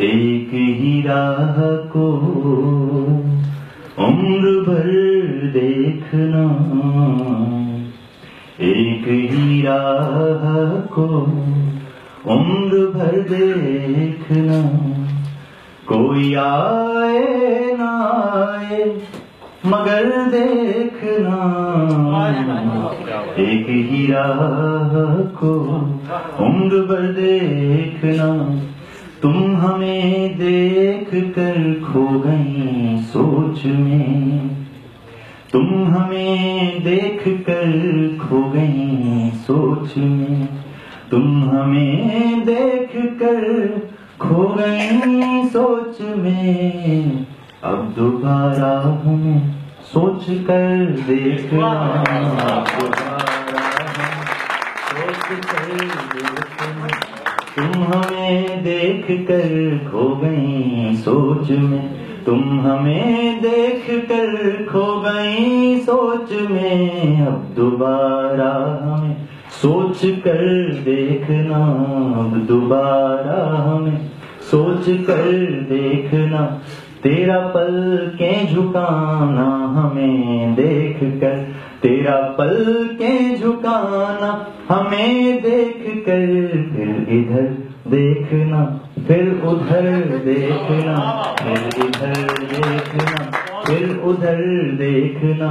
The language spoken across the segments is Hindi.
एक ही राह को उम्र भर देखना, एक ही राह को उम्र भर देखना, कोई आए ना आए मगर देखना, एक ही राह को उम्र भर देखना। तुम हमें देख कर खो गई सोच में, तुम हमें देख कर खो गई सोच में, तुम हमें देख कर खो गई सोच में। अब दोबारा हमें सोच कर देखना, दोबारा हमें सोच कर देखना। तुम हमें देख कर खो गई सोच में, तुम हमें देख कर खो गई सोच में। अब दोबारा हमें सोच कर देखना, अब दोबारा हमें सोच कर देखना। तेरा पलकें झुकाना हमें देख कर, तेरा पलकें झुकाना हमें देख कर। फिर इधर देखना, फिर उधर देखना, फिर इधर देखना, फिर उधर देखना।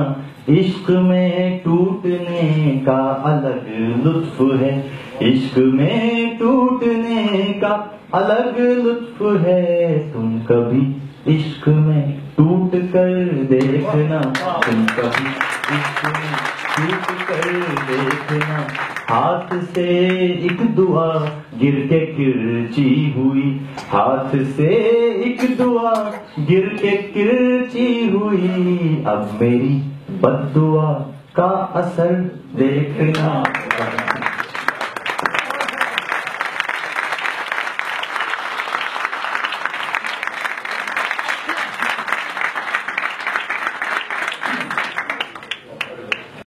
इश्क में टूटने का अलग लुत्फ है, इश्क में टूटने का अलग लुत्फ है। तुम कभी इश्क में टूट कर देखना, तुम कभी इश्क में टूट कर देखना। हाथ से एक दुआ गिर के किरची हुई, हाथ से एक दुआ गिर के किरची हुई। अब मेरी बद्दुआ का असर देखना।